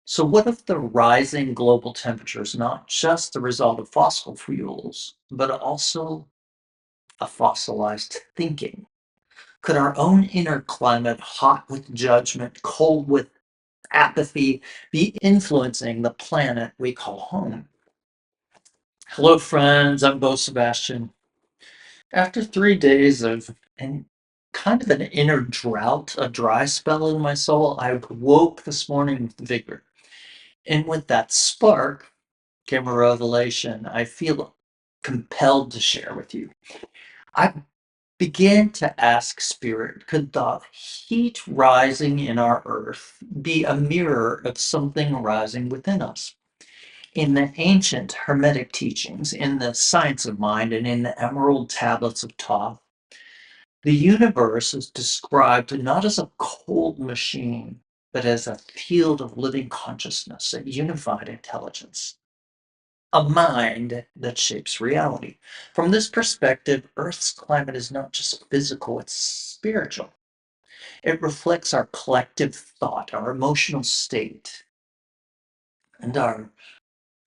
So, what if the rising global temperature is not just the result of fossil fuels, but also a fossilized thinking? Could our own inner climate, hot with judgment, cold with apathy, be influencing the planet we call home? Hello, friends. I'm Sebastian. After 3 days of kind of an inner drought, a dry spell in my soul, I woke this morning with vigor. And with that spark came a revelation I feel compelled to share with you. I began to ask Spirit, could the heat rising in our earth be a mirror of something rising within us? In the ancient Hermetic teachings, in the science of mind, and in the emerald tablets of Thoth, the universe is described not as a cold machine, but as a field of living consciousness, a unified intelligence, a mind that shapes reality. From this perspective, Earth's climate is not just physical, it's spiritual. It reflects our collective thought, our emotional state, and our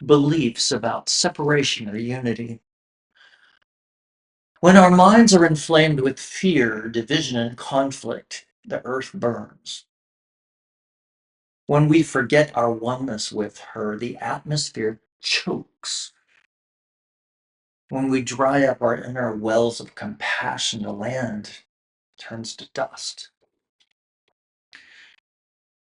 beliefs about separation or unity. When our minds are inflamed with fear, division, and conflict, the earth burns. When we forget our oneness with her, the atmosphere chokes. When we dry up our inner wells of compassion, the land turns to dust.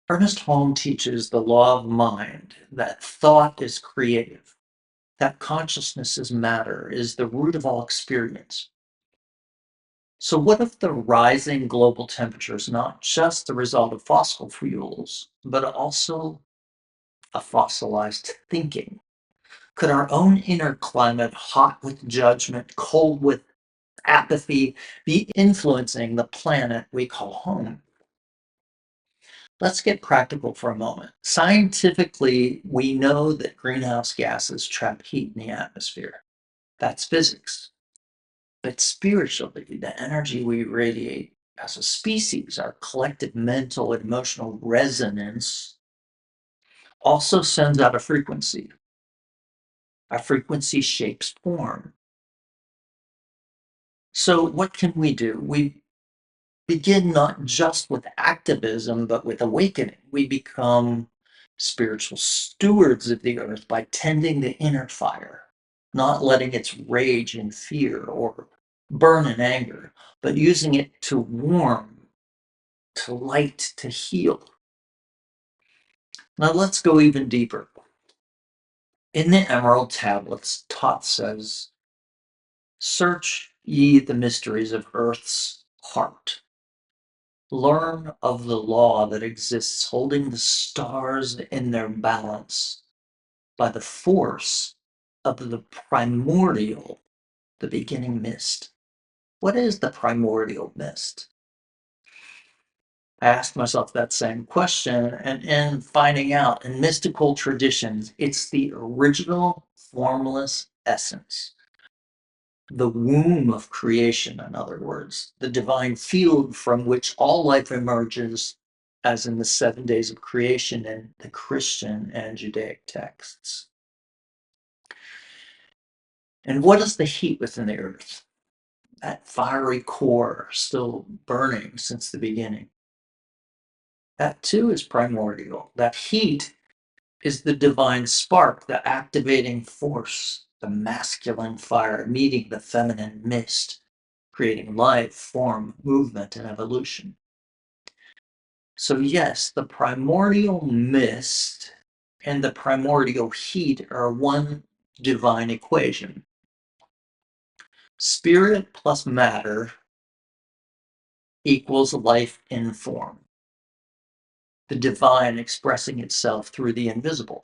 Ernest Holmes teaches the law of mind, that thought is creative, that consciousness is matter, is the root of all experience. So, what if the rising global temperature is not just the result of fossil fuels, but also a fossilized thinking? Could our own inner climate, hot with judgment, cold with apathy, be influencing the planet we call home? Let's get practical for a moment. Scientifically, we know that greenhouse gases trap heat in the atmosphere. That's physics. But spiritually, the energy we radiate as a species, our collective mental and emotional resonance, also sends out a frequency. Our frequency shapes form. So, what can we do? We begin not just with activism, but with awakening. We become spiritual stewards of the earth by tending the inner fire, not letting it rage in fear or burn in anger, but using it to warm, to light, to heal. Now let's go even deeper. In the Emerald Tablets, Thoth says, search ye the mysteries of earth's heart. Learn of the law that exists holding the stars in their balance by the force of the primordial, the beginning mist. What is the primordial mist? I asked myself that same question, and in finding out in mystical traditions, it's the original formless essence, the womb of creation, in other words, the divine field from which all life emerges, as in the 7 days of creation in the Christian and Judaic texts. And what is the heat within the earth? That fiery core still burning since the beginning. That too is primordial. That heat is the divine spark, the activating force, the masculine fire meeting the feminine mist, creating life, form, movement, and evolution. So, yes, the primordial mist and the primordial heat are one divine equation. Spirit plus matter equals life in form, the divine expressing itself through the invisible.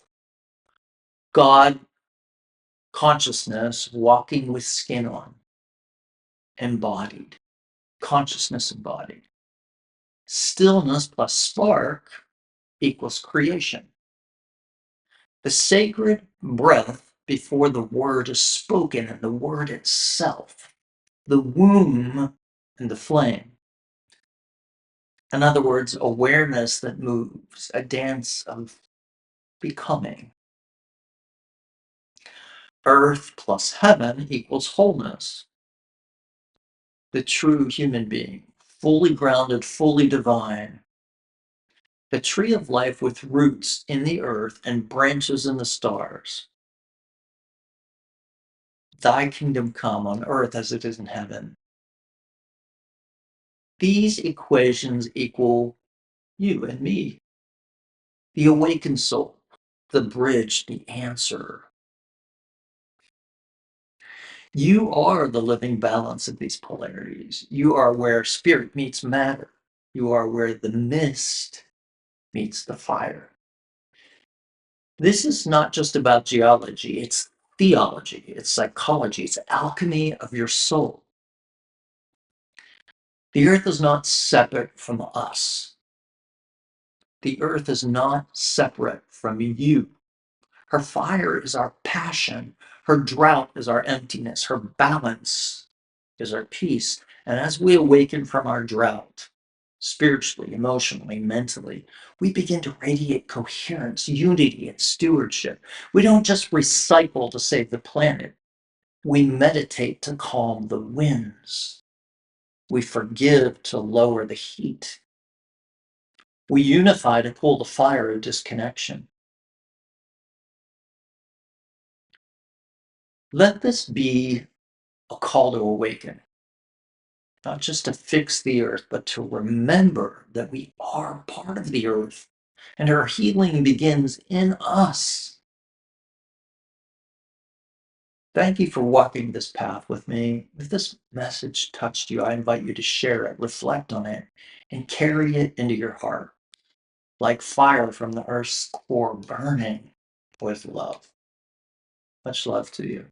God consciousness walking with skin on, embodied, consciousness embodied. Stillness plus spark equals creation. The sacred breath before the word is spoken and the word itself, the womb and the flame. In other words, awareness that moves, a dance of becoming. Earth plus heaven equals wholeness. The true human being, fully grounded, fully divine. The tree of life with roots in the earth and branches in the stars. Thy kingdom come on earth as it is in heaven. These equations equal you and me, the awakened soul, the bridge, the answer. You are the living balance of these polarities. You are where spirit meets matter. You are where the mist meets the fire. This is not just about geology, it's theology, it's psychology, it's alchemy of your soul. The earth is not separate from us. The earth is not separate from you. Her fire is our passion. Her drought is our emptiness. Her balance is our peace. And as we awaken from our drought, spiritually, emotionally, mentally, we begin to radiate coherence, unity, and stewardship. We don't just recycle to save the planet. We meditate to calm the winds. We forgive to lower the heat. We unify to pull the fire of disconnection. Let this be a call to awaken, not just to fix the earth, but to remember that we are part of the earth and our healing begins in us. Thank you for walking this path with me. If this message touched you, I invite you to share it, reflect on it, and carry it into your heart like fire from the earth's core burning with love. Much love to you.